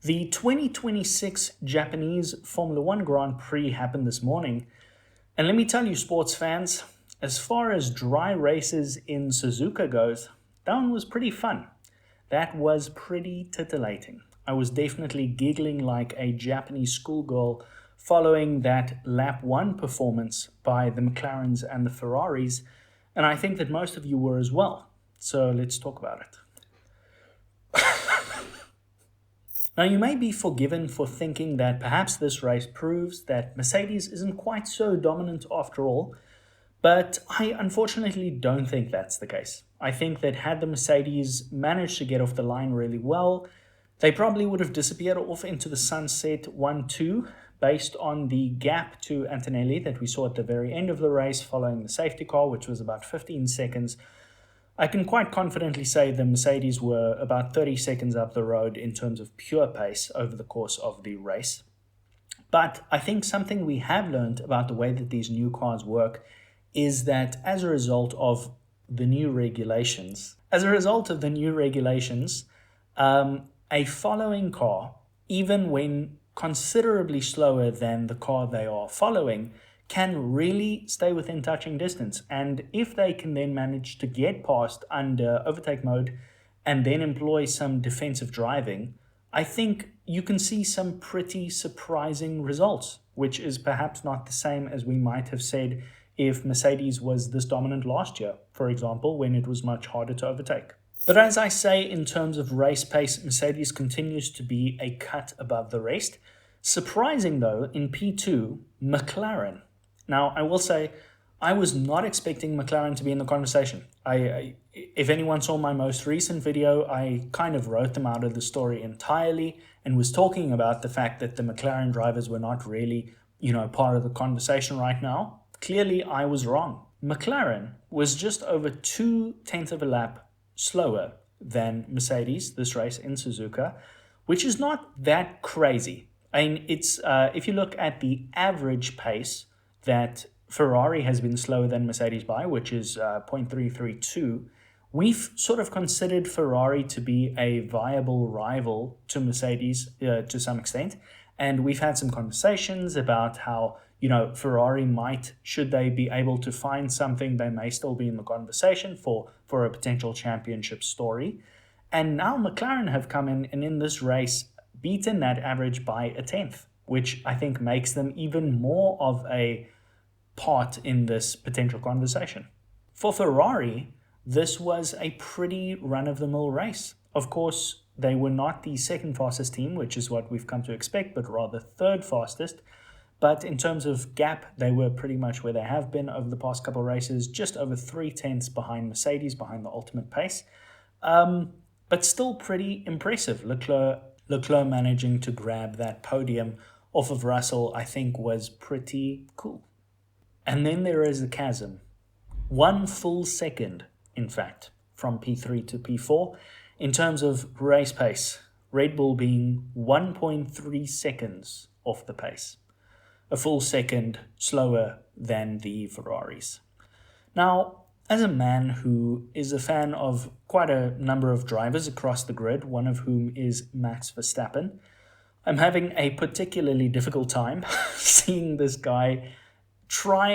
The 2026 Japanese Formula One Grand Prix happened this morning, and let me tell you, sports fans, as far as dry races in Suzuka goes, that one was pretty fun. That was pretty titillating. I was definitely giggling like a Japanese schoolgirl following that lap 1 performance by the McLarens and the Ferraris, and I think that most of you were as well. So let's talk about it. Now, you may be forgiven for thinking that perhaps this race proves that Mercedes isn't quite so dominant after all, but I unfortunately don't think that's the case. I think that had the Mercedes managed to get off the line really well, they probably would have disappeared off into the sunset 1-2 based on the gap to Antonelli that we saw at the very end of the race following the safety car, which was about 15 seconds. I can quite confidently say the Mercedes were about 30 seconds up the road in terms of pure pace over the course of the race. But I think something we have learned about the way that these new cars work is that as a result of the new regulations, a following car, even when considerably slower than the car they are following, can really stay within touching distance. And if they can then manage to get past under overtake mode and then employ some defensive driving, I think you can see some pretty surprising results, which is perhaps not the same as we might have said if Mercedes was this dominant last year, for example, when it was much harder to overtake. But as I say, in terms of race pace, Mercedes continues to be a cut above the rest. Surprising though, in P2, McLaren. Now, I will say, I was not expecting McLaren to be in the conversation. If anyone saw my most recent video, I kind of wrote them out of the story entirely and was talking about the fact that the McLaren drivers were not really, part of the conversation right now. Clearly, I was wrong. McLaren was just over 0.2 of a lap slower than Mercedes this race in Suzuka, which is not that crazy. I mean, it's if you look at the average pace that Ferrari has been slower than Mercedes by, which is 0.332, we've sort of considered Ferrari to be a viable rival to Mercedes to some extent. And we've had some conversations about how, Ferrari might, should they be able to find something, they may still be in the conversation for a potential championship story. And now McLaren have come in and in this race beaten that average by 1/10, which I think makes them even more of a part in this potential conversation. For Ferrari, this was a pretty run-of-the-mill race. Of course, they were not the second fastest team, which is what we've come to expect, but rather third fastest. But in terms of gap, they were pretty much where they have been over the past couple of races, just over 0.3 behind Mercedes, behind the ultimate pace. But still pretty impressive. Leclerc managing to grab that podium off of Russell, I think, was pretty cool. And then there is a chasm. 1 full second, in fact, from P3 to P4. In terms of race pace, Red Bull being 1.3 seconds off the pace. A full second slower than the Ferraris. Now, as a man who is a fan of quite a number of drivers across the grid, one of whom is Max Verstappen, I'm having a particularly difficult time seeing this guy try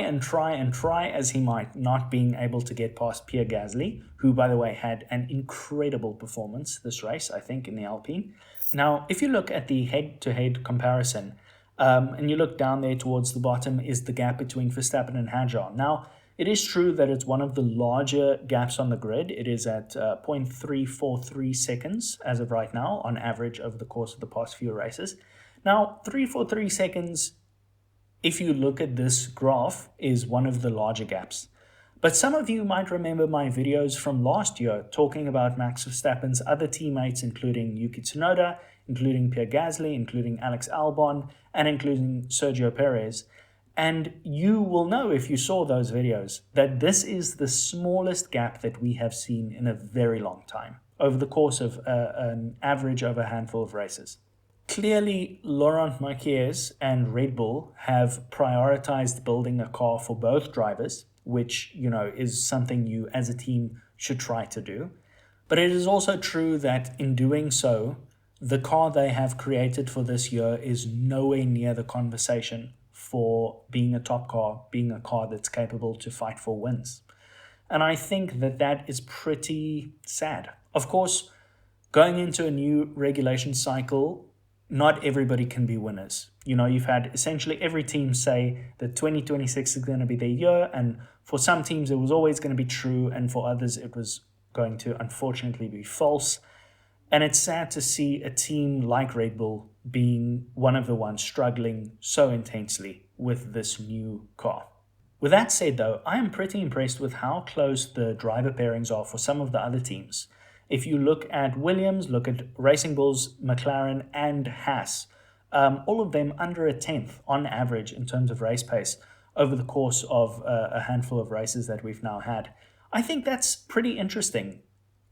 as he might, not being able to get past Pierre Gasly, who, by the way, had an incredible performance this race, I think, in the Alpine. Now, if you look at the head-to-head comparison, and you look down there towards the bottom, is the gap between Verstappen and Hadjar. Now, it is true that it's one of the larger gaps on the grid. It is at 0.343 seconds as of right now, on average over the course of the past few races. Now, 343 seconds, if you look at this graph, is one of the larger gaps. But some of you might remember my videos from last year talking about Max Verstappen's other teammates, including Yuki Tsunoda, including Pierre Gasly, including Alex Albon, and including Sergio Perez. And you will know, if you saw those videos, that this is the smallest gap that we have seen in a very long time, over the course of an average of a handful of races. Clearly, Laurent Marquez and Red Bull have prioritized building a car for both drivers, which, is something you as a team should try to do. But it is also true that in doing so, the car they have created for this year is nowhere near the conversation for being a top car, being a car that's capable to fight for wins. And I think that that is pretty sad. Of course, going into a new regulation cycle, not everybody can be winners. You know, you've had essentially every team say that 2026 is going to be their year, and for some teams it was always going to be true, and for others it was going to unfortunately be false. And it's sad to see a team like Red Bull being one of the ones struggling so intensely with this new car. With that said, though, I am pretty impressed with how close the driver pairings are for some of the other teams. If you look at Williams, look at Racing Bulls, McLaren, and Haas, all of them under a tenth on average in terms of race pace over the course of a handful of races that we've now had. I think that's pretty interesting.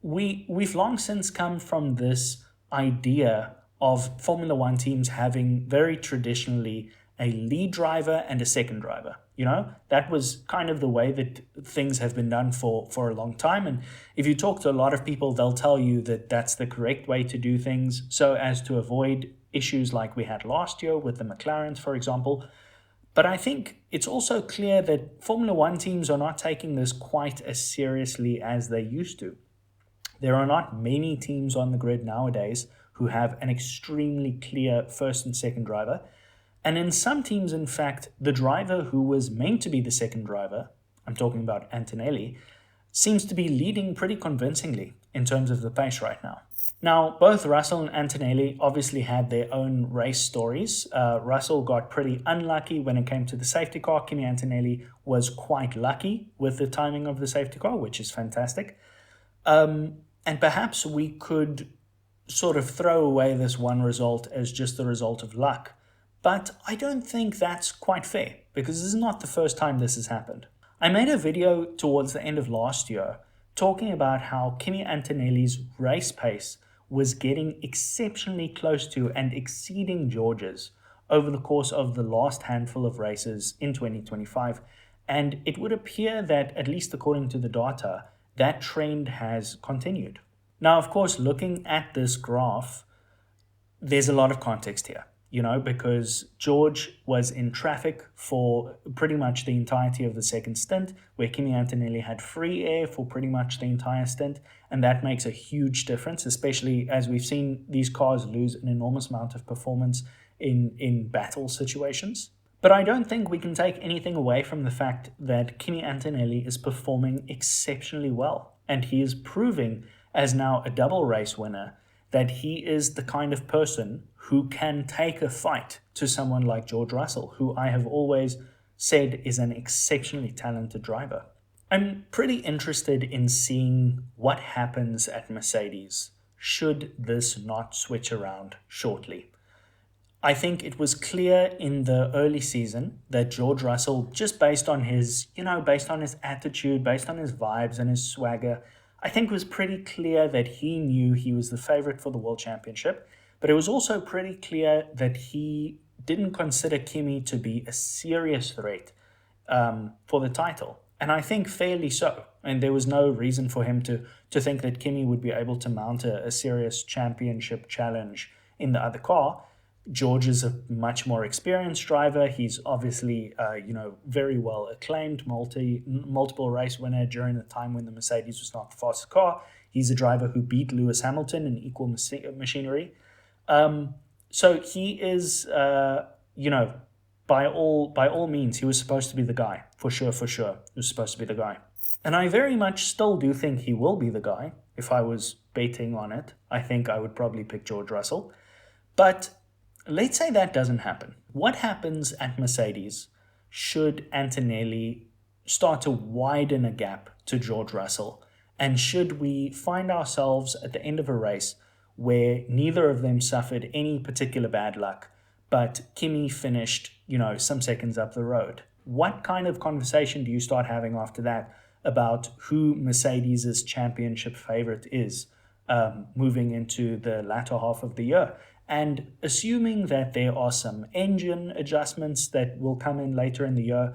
We've long since come from this idea of Formula One teams having very traditionally a lead driver and a second driver. You know, that was kind of the way that things have been done for a long time. And if you talk to a lot of people, they'll tell you that that's the correct way to do things so as to avoid issues like we had last year with the McLarens, for example. But I think it's also clear that Formula One teams are not taking this quite as seriously as they used to. There are not many teams on the grid nowadays who have an extremely clear first and second driver. And in some teams, in fact, the driver who was meant to be the second driver, I'm talking about Antonelli, seems to be leading pretty convincingly in terms of the pace right now. Now, both Russell and Antonelli obviously had their own race stories. Russell got pretty unlucky when it came to the safety car. Kimi Antonelli was quite lucky with the timing of the safety car, which is fantastic. And perhaps we could sort of throw away this one result as just the result of luck. But I don't think that's quite fair, because this is not the first time this has happened. I made a video towards the end of last year talking about how Kimi Antonelli's race pace was getting exceptionally close to and exceeding George's over the course of the last handful of races in 2025. And it would appear that, at least according to the data, that trend has continued. Now, of course, looking at this graph, there's a lot of context here, you know, because George was in traffic for pretty much the entirety of the second stint, where Kimi Antonelli had free air for pretty much the entire stint, and that makes a huge difference, especially as we've seen these cars lose an enormous amount of performance in battle situations. But I don't think we can take anything away from the fact that Kimi Antonelli is performing exceptionally well, and he is proving, as now a double race winner, that he is the kind of person who can take a fight to someone like George Russell, who I have always said is an exceptionally talented driver. I'm pretty interested in seeing what happens at Mercedes should this not switch around shortly. I think it was clear in the early season that George Russell, just based on his attitude, based on his vibes and his swagger, I think it was pretty clear that he knew he was the favorite for the World Championship, but it was also pretty clear that he didn't consider Kimi to be a serious threat for the title. And I think fairly so. And there was no reason for him to think that Kimi would be able to mount a serious championship challenge in the other car. George is a much more experienced driver. He's obviously, very well acclaimed, multiple race winner during the time when the Mercedes was not the fastest car. He's a driver who beat Lewis Hamilton in equal machinery. So he is, by all means, he was supposed to be the guy, for sure. He was supposed to be the guy. And I very much still do think he will be the guy. If I was betting on it, I think I would probably pick George Russell. But let's say that doesn't happen. What happens at Mercedes should Antonelli start to widen a gap to George Russell? And should we find ourselves at the end of a race where neither of them suffered any particular bad luck, but Kimi finished, some seconds up the road? What kind of conversation do you start having after that about who Mercedes' championship favorite is moving into the latter half of the year? And assuming that there are some engine adjustments that will come in later in the year,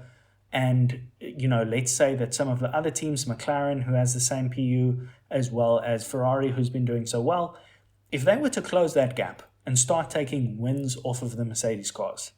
and, let's say that some of the other teams, McLaren, who has the same PU, as well as Ferrari, who's been doing so well, if they were to close that gap and start taking wins off of the Mercedes cars,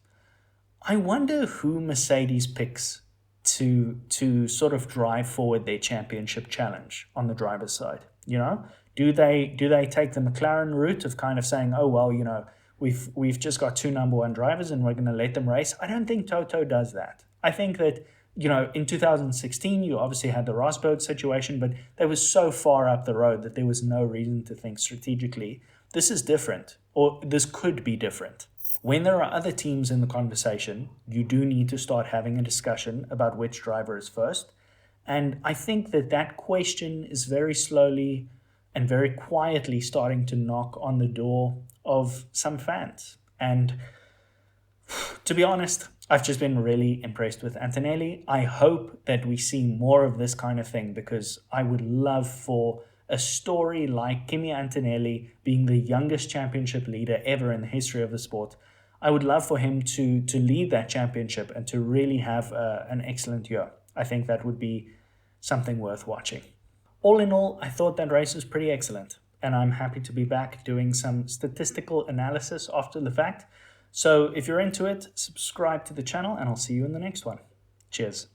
I wonder who Mercedes picks to sort of drive forward their championship challenge on the driver's side. You know, do they take the McLaren route of kind of saying, oh well, you know, we've just got two number one drivers and we're going to let them race? I don't think Toto does that. I think that, you know, in 2016 you obviously had the Rosberg situation, but they were so far up the road that there was no reason to think strategically this is different, or this could be different. When there are other teams in the conversation, you do need to start having a discussion about which driver is first. And I think that question is very slowly and very quietly starting to knock on the door of some fans. And to be honest, I've just been really impressed with Antonelli. I hope that we see more of this kind of thing, because I would love for a story like Kimi Antonelli being the youngest championship leader ever in the history of the sport. I would love for him to lead that championship and to really have an excellent year. I think that would be something worth watching. All in all, I thought that race was pretty excellent, and I'm happy to be back doing some statistical analysis after the fact. So if you're into it, subscribe to the channel, and I'll see you in the next one. Cheers.